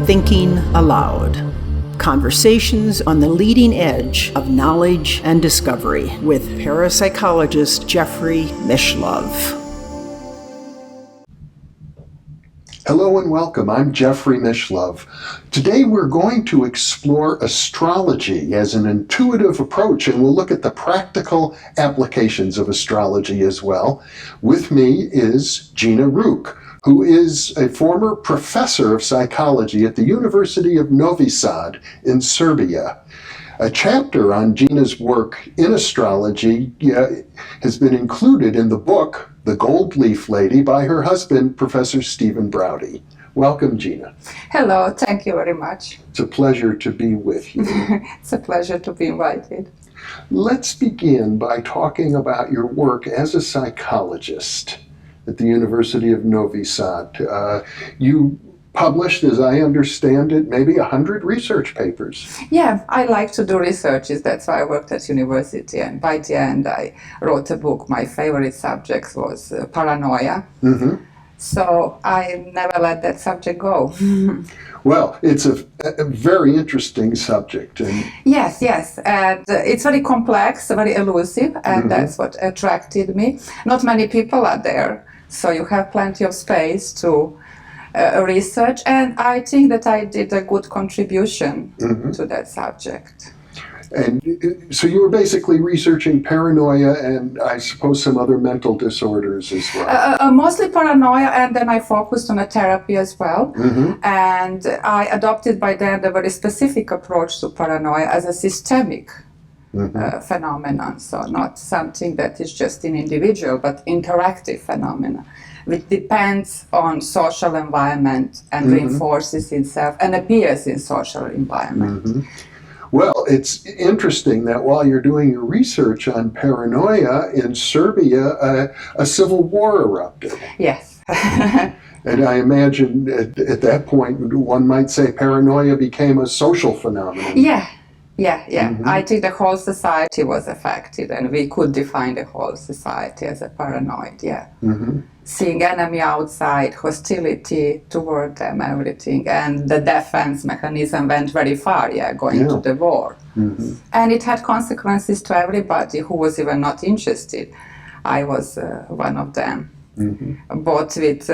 Thinking Aloud. Conversations on the leading edge of knowledge and discovery with parapsychologist Jeffrey Mishlove. Hello and welcome. I'm Jeffrey Mishlove. Today we're going to explore astrology as an intuitive approach, and we'll look at the practical applications of astrology as well. With me is Gina Ruk, who is a former professor of psychology at the University of Novi Sad in Serbia. A chapter on Gina's work in astrology has been included in the book, The Gold Leaf Lady, by her husband, Professor Stephen Braude. Welcome, Gina. Hello, thank you very much. It's a pleasure to be with you. It's a pleasure to be invited. Let's begin by talking about your work as a psychologist at the University of Novi Sad. You published, as I understand it, maybe 100 research papers. Yeah, I like to do researches. That's why I worked at university. And by the end, I wrote a book. My favorite subject was paranoia. Mm-hmm. So I never let that subject go. Well, it's a very interesting subject. And Yes. And it's very complex, very elusive, and that's what attracted me. Not many people are there, so you have plenty of space to research, and I think that I did a good contribution to that subject. And so you were basically researching paranoia and I suppose some other mental disorders as well. Mostly paranoia, and then I focused on a therapy as well. And I adopted by then a very specific approach to paranoia as a systemic phenomenon. So not something that is just an individual, but interactive phenomena, which depends on social environment and reinforces itself and appears in social environment. Well, it's interesting that while you're doing your research on paranoia in Serbia, a civil war erupted. Yes. And I imagine at that point, one might say paranoia became a social phenomenon. Yeah. I think the whole society was affected, and we could define the whole society as a paranoid, Seeing enemy outside, hostility toward them, everything, and the defense mechanism went very far, going to the war. And it had consequences to everybody who was even not interested. I was one of them, both with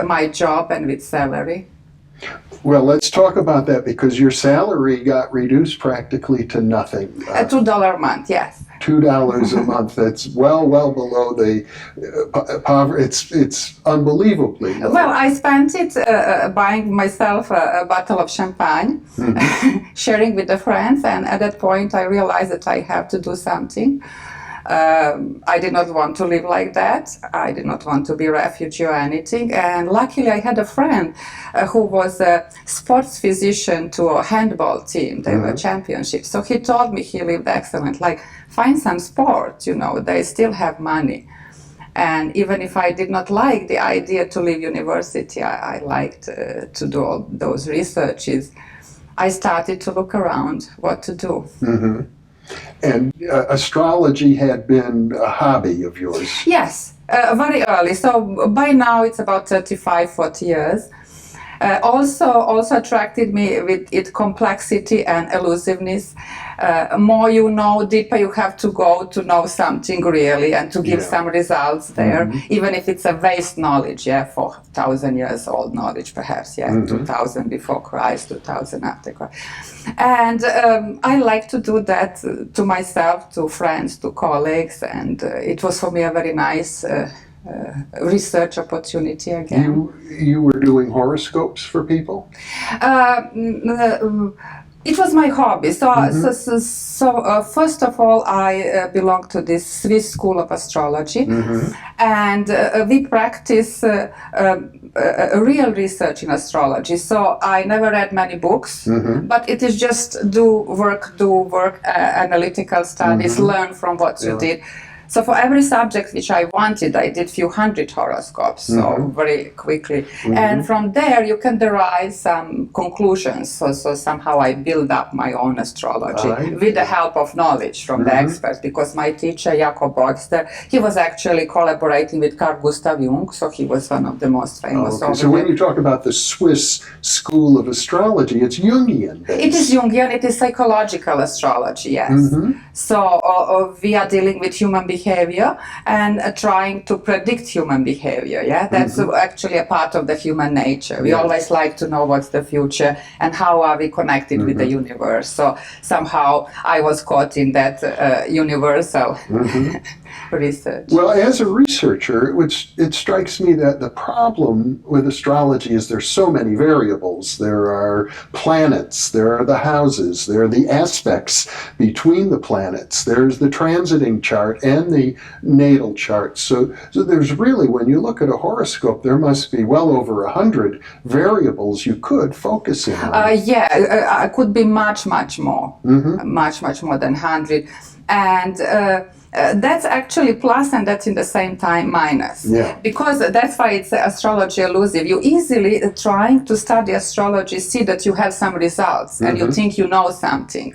my job and with salary. Well, let's talk about that, because your salary got reduced practically to nothing. $2 a month, yes. $2 a month. That's well below the poverty. It's unbelievably low. Well, I spent it buying myself a bottle of champagne, sharing with the friends, and at that point I realized that I have to do something. I did not want to live like that. I did not want to be a refugee or anything. And luckily I had a friend who was a sports physician to a handball team. They were championships. So he told me he lived excellent. Like, find some sport, they still have money. And even if I did not like the idea to leave university, I liked to do all those researches. I started to look around what to do. And astrology had been a hobby of yours. Yes, very early. So by now it's about 35, 40 years. Also attracted me with its complexity and elusiveness. More you know, deeper you have to go to know something really and to give some results there, even if it's a vast knowledge, 4,000 years old knowledge perhaps, 2,000 before Christ, 2,000 after Christ. And I like to do that to myself, to friends, to colleagues, and it was for me a very nice research opportunity again. You were doing horoscopes for people? It was my hobby. So first of all, I belong to this Swiss school of astrology, and we practice real research in astrology. So I never read many books, but it is just do work, analytical studies, learn from what you did. So for every subject which I wanted, I did few hundred horoscopes, so very quickly. And from there, you can derive some conclusions. So somehow I build up my own astrology with the help of knowledge from the experts, because my teacher, Jakob Boyster, he was actually collaborating with Carl Gustav Jung, so he was one of the most famous. So when you talk about the Swiss school of astrology, it's Jungian based. It is Jungian, it is psychological astrology, yes. So we are dealing with human behavior and trying to predict human behavior, that's actually a part of the human nature. We always like to know what's the future and how are we connected with the universe. So somehow I was caught in that universal research. Well, as a researcher, it strikes me that the problem with astrology is there's so many variables. There are planets, there are the houses, there are the aspects between the planets, there's the transiting chart and the natal chart. So there's really, when you look at a horoscope, there must be well over 100 variables you could focus in on. I could be much more, much more than 100. And that's actually plus, and that's in the same time minus. Because that's why it's astrology elusive. You easily, trying to study astrology, see that you have some results and you think you know something.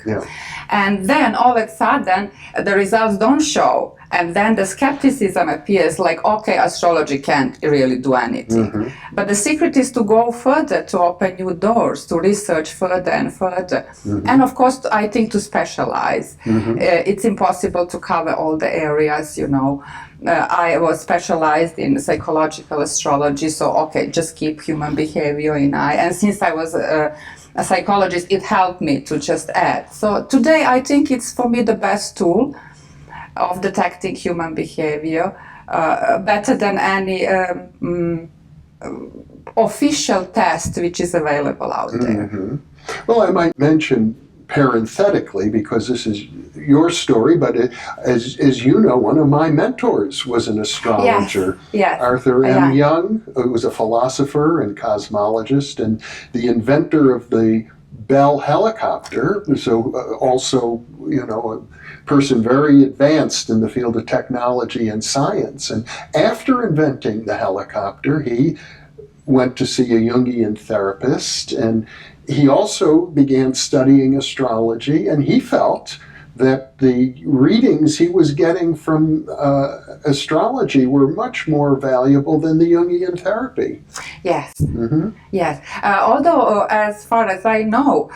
And then all of a sudden, the results don't show. And then the skepticism appears like, okay, astrology can't really do anything. But the secret is to go further, to open new doors, to research further and further. And of course, I think to specialize. It's impossible to cover all the areas, you know. I was specialized in psychological astrology, so okay, just keep human behavior in eye. And since I was a psychologist, it helped me to just add. So today, I think it's for me the best tool of detecting human behavior, better than any official test which is available out there. Well, I might mention parenthetically, because this is your story, but as you know, one of my mentors was an astrologer. Arthur M. Young, who was a philosopher and cosmologist, and the inventor of the Bell helicopter, so also, you know, a person very advanced in the field of technology and science. And after inventing the helicopter, he went to see a Jungian therapist, and he also began studying astrology, and he felt that the readings he was getting from astrology were much more valuable than the Jungian therapy. Yes. Although, as far as I know,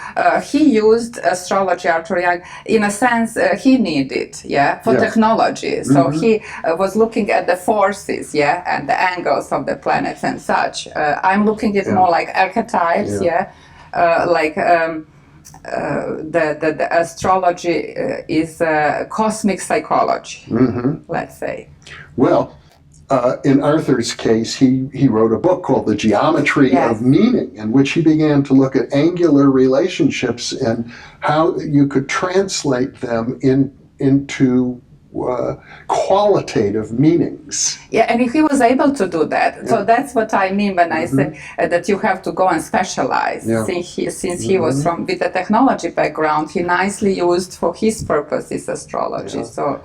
he used astrology, Arthur Young, in a sense he needed it, for technology. So he was looking at the forces, and the angles of the planets and such. I'm looking at it more like archetypes, the astrology is cosmic psychology, let's say. Well, in Arthur's case, he wrote a book called The Geometry of Meaning, in which he began to look at angular relationships and how you could translate them into qualitative meanings. And he was able to do that. So that's what I mean when I say that you have to go and specialize. Since he was with a technology background, he nicely used for his purposes astrology. So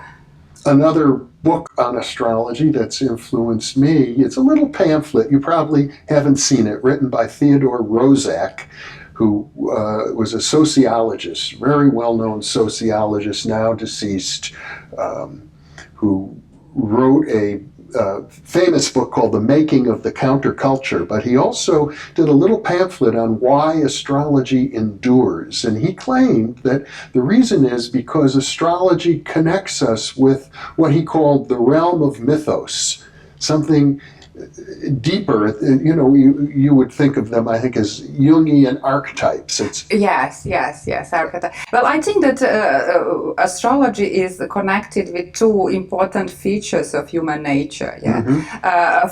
another book on astrology that's influenced me, it's a little pamphlet, you probably haven't seen it, written by Theodore Roszak, who was a sociologist, very well-known sociologist, now deceased, who wrote a famous book called The Making of the Counterculture, but he also did a little pamphlet on why astrology endures. And he claimed that the reason is because astrology connects us with what he called the realm of mythos, something deeper. You know, you would think of them, I think, as Jungian archetypes. Yes, archetypes. Well, I think that astrology is connected with two important features of human nature.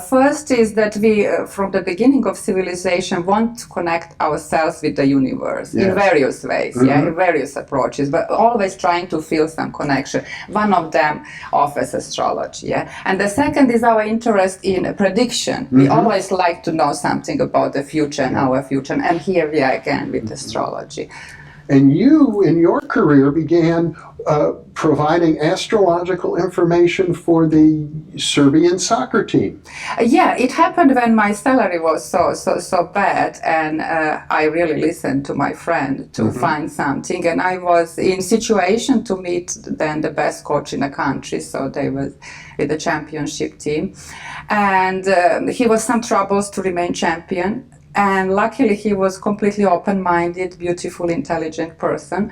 First is that we, from the beginning of civilization, want to connect ourselves with the universe in various ways, in various approaches, but always trying to feel some connection. One of them offers astrology. And the second is our interest in prediction. We always like to know something about the future and our future, and here we are again with astrology. And you, in your career, began providing astrological information for the Serbian soccer team. Yeah, it happened when my salary was so bad, and I really listened to my friend to find something. And I was in situation to meet then the best coach in the country, so they was with the championship team, and he was some troubles to remain champion. And luckily, he was completely open-minded, beautiful, intelligent person.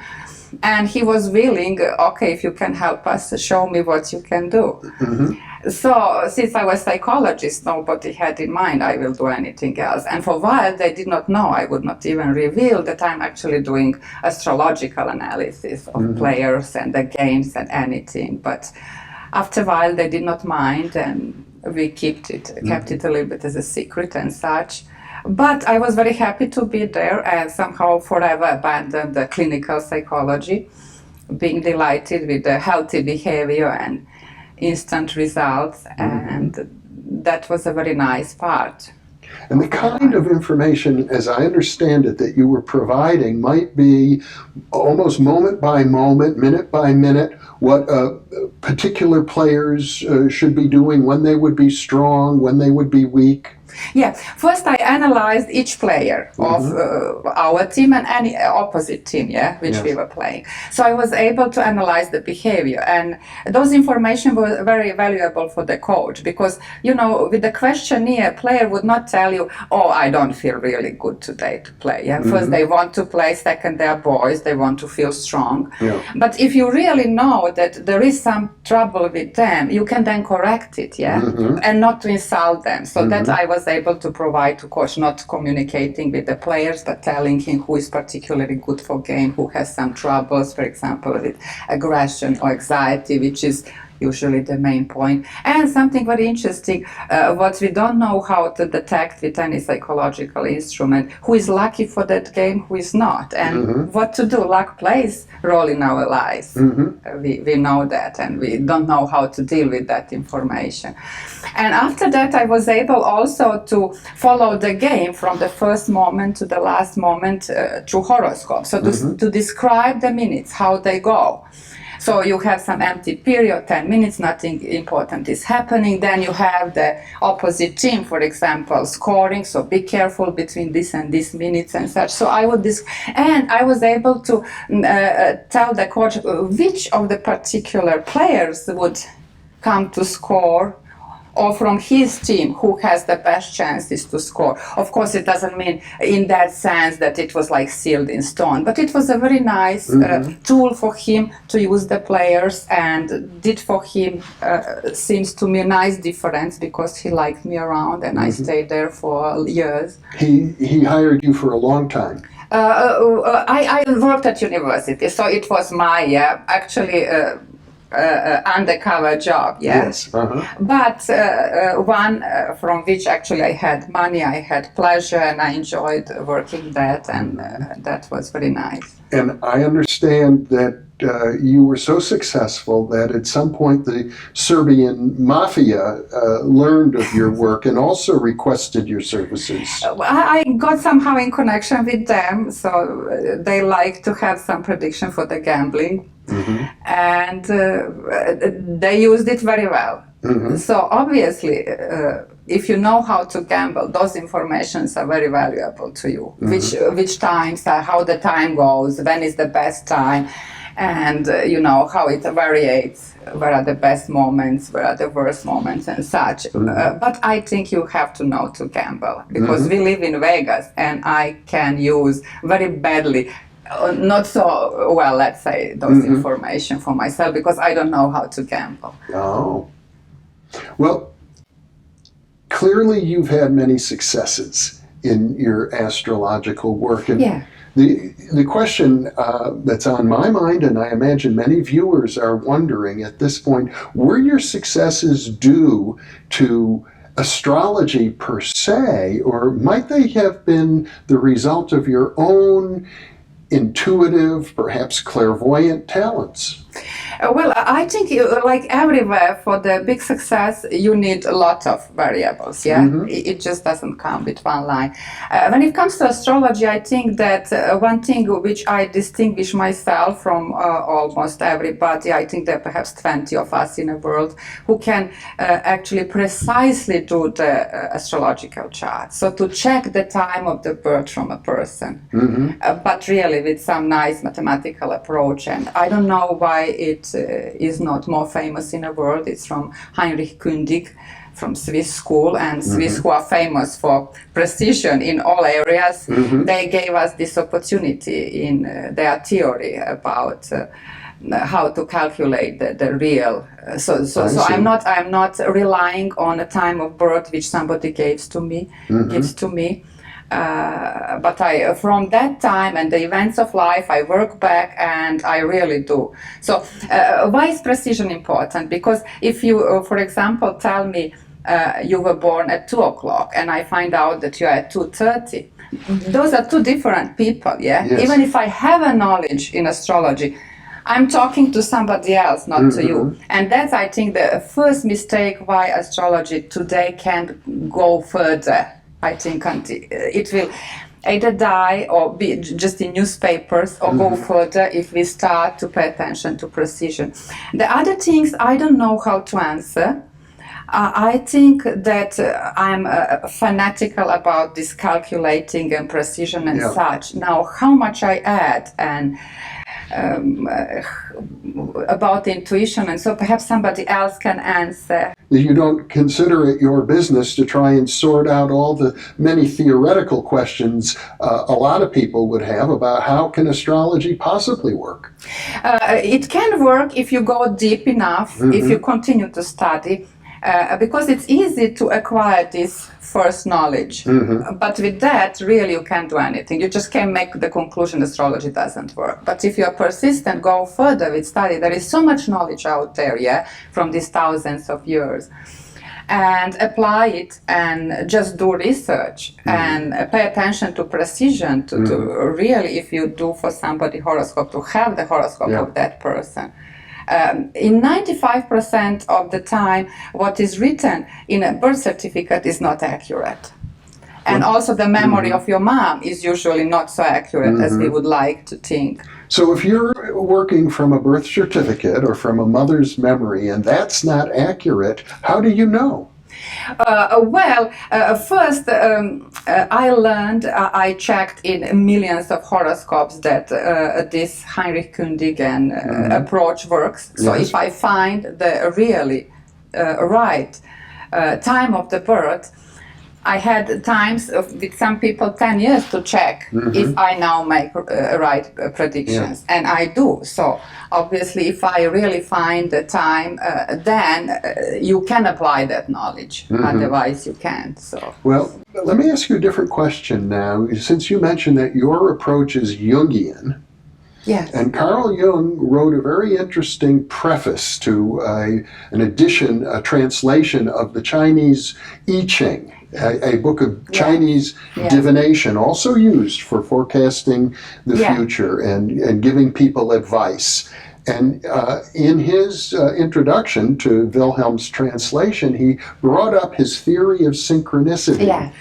And he was willing, okay, if you can help us, show me what you can do. So, since I was psychologist, nobody had in mind I will do anything else. And for a while, they did not know. I would not even reveal that I'm actually doing astrological analysis of players and the games and anything. But after a while, they did not mind, and we kept it a little bit as a secret and such. But I was very happy to be there and somehow forever abandoned the clinical psychology, being delighted with the healthy behavior and instant results, and that was a very nice part. And the kind of information, as I understand it, that you were providing might be almost moment by moment, minute by minute, what particular players should be doing, when they would be strong, when they would be weak. Yeah, first I analyzed each player of our team and any opposite team, which we were playing. So I was able to analyze the behavior, and those information were very valuable for the coach, because, you know, with the questionnaire, player would not tell you, oh, I don't feel really good today to play. First they want to play, second they're boys, they want to feel strong. But if you really know that there is some trouble with them, you can then correct it, and not to insult them. So that I was able to provide to coach, not communicating with the players, but telling him who is particularly good for game, who has some troubles, for example, with aggression or anxiety, which is usually the main point. And something very interesting, what we don't know how to detect with any psychological instrument, who is lucky for that game, who is not, and what to do. Luck plays a role in our lives. We know that, and we don't know how to deal with that information. And after that, I was able also to follow the game from the first moment to the last moment through horoscope. So to describe the minutes, how they go. So you have some empty period, 10 minutes, nothing important is happening. Then you have the opposite team, for example, scoring. So be careful between this and this minutes and such. So I would and I was able to tell the coach which of the particular players would come to score, or from his team who has the best chances to score. Of course, it doesn't mean in that sense that it was like sealed in stone, but it was a very nice tool for him to use the players, and did for him, seems to me, a nice difference, because he liked me around, and I stayed there for years. He hired you for a long time. I worked at university, so it was my, actually, undercover job, but one from which actually I had money, I had pleasure, and I enjoyed working that, and that was very nice. And I understand that you were so successful that at some point the Serbian mafia learned of your work and also requested your services. I got somehow in connection with them, so they like to have some prediction for the gambling. And they used it very well. So obviously, if you know how to gamble, those informations are very valuable to you. Which times are, how the time goes, when is the best time, and you know how it varies, where are the best moments, where are the worst moments and such. But I think you have to know to gamble, because we live in Vegas, and I can use very badly, not so well, let's say, those information for myself, because I don't know how to gamble. Oh. Well, clearly you've had many successes in your astrological work. And the question that's on my mind, and I imagine many viewers are wondering at this point, were your successes due to astrology per se, or might they have been the result of your own intuitive, perhaps clairvoyant talents? Well, I think like everywhere, for the big success, you need a lot of variables. Yeah, it just doesn't come with one line. When it comes to astrology, I think that one thing which I distinguish myself from almost everybody, I think there are perhaps 20 of us in the world who can actually precisely do the astrological chart. So to check the time of the birth from a person, but really with some nice mathematical approach. And I don't know why it is not more famous in the world. It's from Heinrich Kündig, from Swiss school, and Swiss who are famous for precision in all areas. They gave us this opportunity in their theory about how to calculate the real. So I'm not relying on a time of birth which somebody gives to me. But from that time and the events of life, I work back and I really do. So why is precision important? Because if you, for example, tell me you were born at 2 o'clock and I find out that you're at 2:30, those are two different people, yeah? Yes. Even if I have a knowledge in astrology, I'm talking to somebody else, not to you. And that's, I think, the first mistake why astrology today can't go further. I think it will either die or be just in newspapers or go further if we start to pay attention to precision. The other things I don't know how to answer. I think that I'm fanatical about this calculating and precision and such. Now, how much I add and about intuition, and so perhaps somebody else can answer. You don't consider it your business to try and sort out all the many theoretical questions a lot of people would have about how can astrology possibly work? It can work if you go deep enough, if you continue to study. Because it's easy to acquire this first knowledge, but with that, really, you can't do anything. You just can't make the conclusion astrology doesn't work. But if you're persistent, go further with study. There is so much knowledge out there, from these thousands of years, and apply it and just do research and pay attention to precision. To really, if you do for somebody horoscope, to have the horoscope of that person. In 95% of the time, what is written in a birth certificate is not accurate. And also the memory of your mom is usually not so accurate as we would like to think. So if you're working from a birth certificate or from a mother's memory and that's not accurate, how do you know? First, I learned, I checked in millions of horoscopes that this Heinrich Kündigen approach works. So if I find the really right time of the birth, I had times with some people 10 years to check if I now make right predictions, and I do. So obviously, if I really find the time, then you can apply that knowledge. Otherwise, you can't. So well, let me ask you a different question now. Since you mentioned that your approach is Jungian. Yes. And Carl Jung wrote a very interesting preface to an edition, a translation of the Chinese I Ching, a book of Chinese divination, also used for forecasting the future and giving people advice. And in his introduction to Wilhelm's translation, he brought up his theory of synchronicity,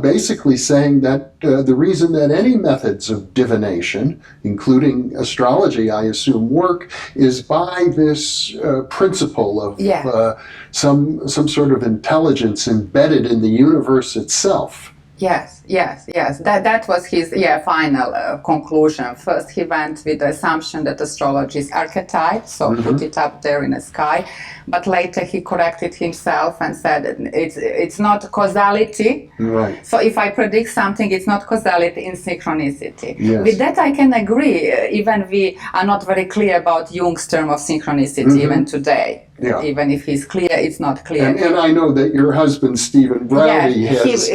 basically saying that the reason that any methods of divination, including astrology, I assume, work, is by this principle of some sort of intelligence embedded in the universe itself. Yes. That was his final conclusion. First, he went with the assumption that astrology is archetype, so put it up there in the sky. But later he corrected himself and said it's not causality. Right. So if I predict something, it's not causality in synchronicity. Yes. With that, I can agree. Even we are not very clear about Jung's term of synchronicity even today. Yeah. Even if he's clear, it's not clear. And I know that your husband, Stephen Braude, has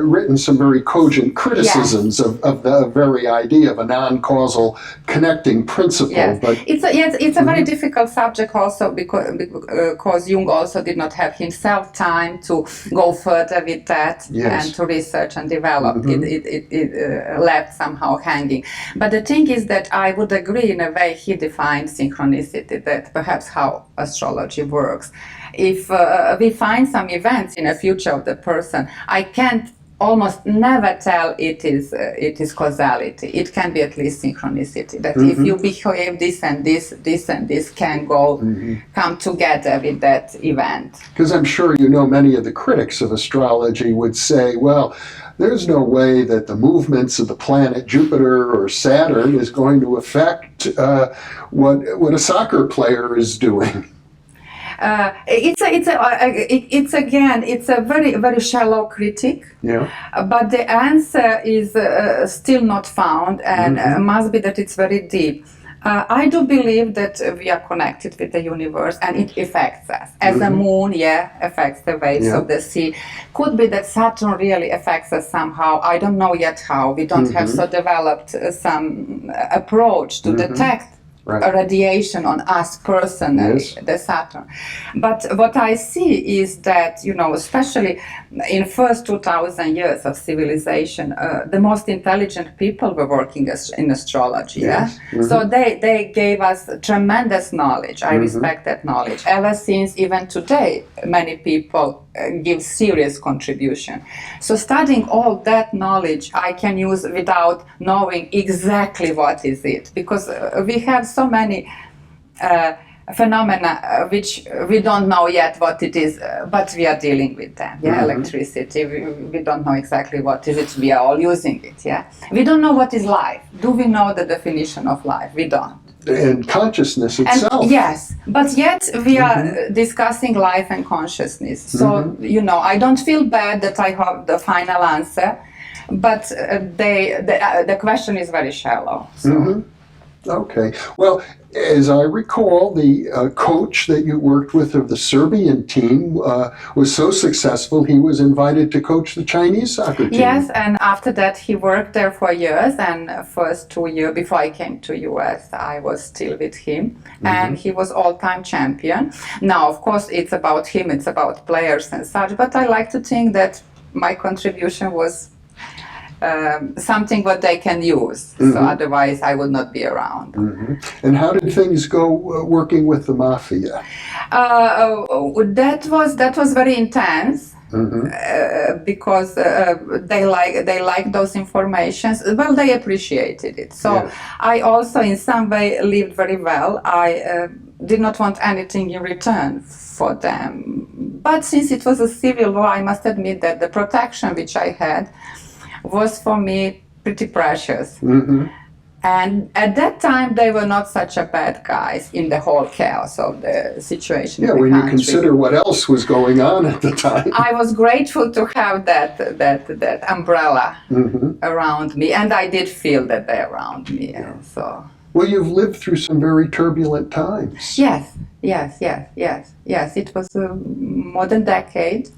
written some very cogent criticisms of the very idea of a non-causal connecting principle. Yes. But It's a very difficult subject also because Jung also did not have himself time to go further with that and to research and develop. It left somehow hanging. But the thing is that I would agree in a way he defined synchronicity, that perhaps how astrology works. If we find some events in the future of the person, I can't almost never tell it is causality. It can be at least synchronicity. That if you behave this and this can come together with that event. Because I'm sure you know many of the critics of astrology would say, well, there's no way that the movements of the planet Jupiter or Saturn is going to affect what a soccer player is doing. It's a very, very shallow critique. Yeah. But the answer is still not found, and must be that it's very deep. I do believe that we are connected with the universe and it affects us. As the moon, affects the waves of the sea. Could be that Saturn really affects us somehow. I don't know yet how. We don't have so developed some approach to detect a radiation on us personally, the Saturn. But what I see is that, especially in first 2,000 years of civilization, the most intelligent people were working in astrology. So they gave us tremendous knowledge. I respect that knowledge. Ever since even today, many people give serious contribution. So studying all that knowledge I can use without knowing exactly what is it, because we have so many phenomena which we don't know yet what it is, but we are dealing with them. Electricity, we don't know exactly what is it, we are all using it. We don't know what is life. Do we know the definition of life? We don't. And consciousness itself. Yes, but yet we are discussing life and consciousness. So, I don't feel bad that I have the final answer, but the question is very shallow. So. Okay. Well, as I recall, the coach that you worked with of the Serbian team was so successful, he was invited to coach the Chinese soccer team. Yes, and after that he worked there for years, and first 2 years before I came to US, I was still with him, and he was all-time champion. Now, of course, it's about him, it's about players and such, but I like to think that my contribution was something what they can use. So otherwise I would not be around. And how did things go working with the mafia? That was very intense. Because they like those informations. Well, they appreciated it. So I also in some way lived very well. I did not want anything in return for them. But since it was a civil war, I must admit that the protection which I had was for me pretty precious. And at that time, they were not such a bad guys in the whole chaos of the situation. Yeah, when you consider what else was going on at the time. I was grateful to have that umbrella around me, and I did feel that they're around me. So. Well, you've lived through some very turbulent times. Yes. It was more than a decade.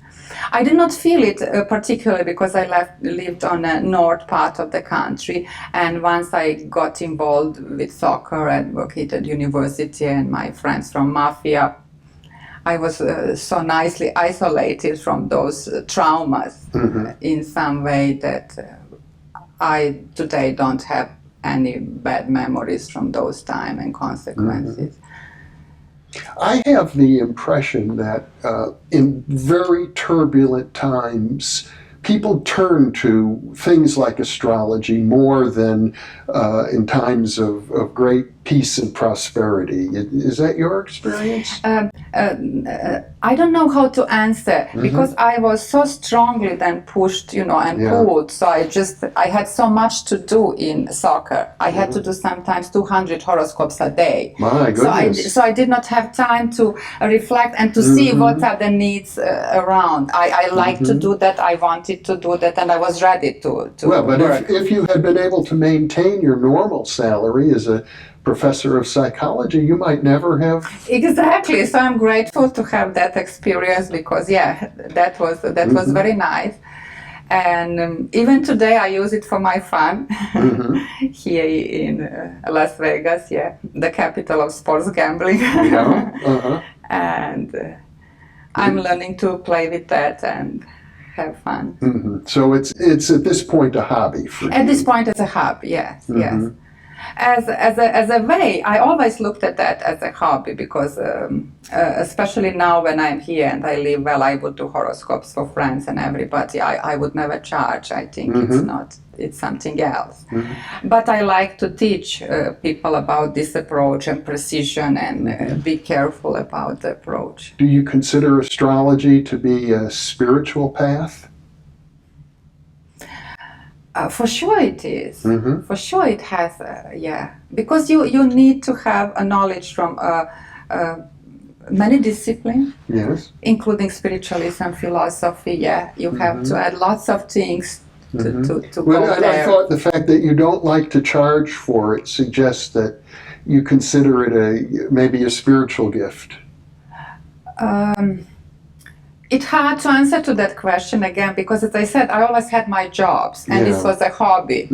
I did not feel it particularly because I lived on a north part of the country, and once I got involved with soccer and worked at university and my friends from mafia, I was so nicely isolated from those traumas in some way that I today don't have any bad memories from those time and consequences. I have the impression that in very turbulent times, people turn to things like astrology more than in times of great peace and prosperity. Is that your experience? I don't know how to answer because I was so strongly then pushed, and pulled. So I had so much to do in soccer. I had to do sometimes 200 horoscopes a day. My goodness. So I did not have time to reflect and to see what are the needs around. I like to do that. I wanted to do that, and I was ready to Well, but work. if you had been able to maintain your normal salary as a professor of psychology, you might never have. Exactly. So I'm grateful to have that experience because, that was very nice. And even today I use it for my fun here in Las Vegas, the capital of sports gambling. And I'm learning to play with that and have fun. So it's at this point a hobby for you. At this point, it's a hobby, yes. As a way, I always looked at that as a hobby because, especially now when I'm here and I live well, I would do horoscopes for friends and everybody. I would never charge. I think it's something else. But I like to teach people about this approach and precision and be careful about the approach. Do you consider astrology to be a spiritual path? For sure it is. For sure it has, because you need to have a knowledge from many disciplines, including spiritualism, philosophy. You have to add lots of things to Well, go and there. I thought the fact that you don't like to charge for it suggests that you consider it maybe a spiritual gift. It's hard to answer to that question again because, as I said, I always had my jobs and this was a hobby.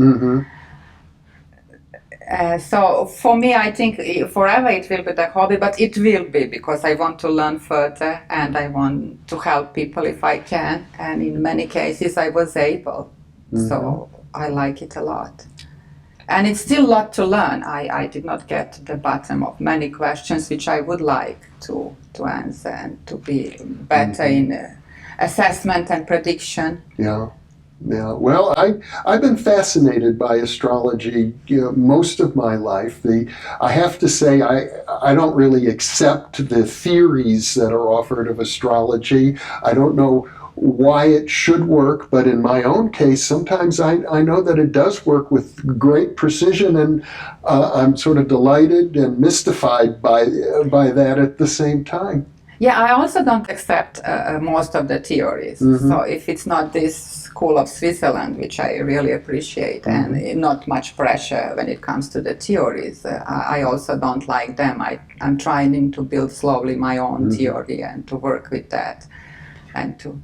So for me, I think forever it will be the hobby, but it will be because I want to learn further and I want to help people if I can. And in many cases, I was able. So I like it a lot. And it's still a lot to learn. I did not get to the bottom of many questions which I would like to answer and to be better in assessment and prediction. Yeah. Well, I've been fascinated by astrology most of my life. I have to say I don't really accept the theories that are offered of astrology. I don't know why it should work, but in my own case, sometimes I know that it does work with great precision, and I'm sort of delighted and mystified by that at the same time. Yeah, I also don't accept most of the theories. So if it's not this school of Switzerland, which I really appreciate, and not much pressure when it comes to the theories, I also don't like them. I'm trying to build slowly my own theory and to work with that and to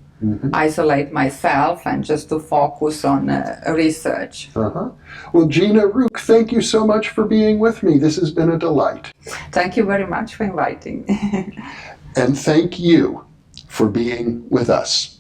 isolate myself and just to focus on research. Well, Gina Ruk, thank you so much for being with me. This has been a delight. Thank you very much for inviting me. And thank you for being with us.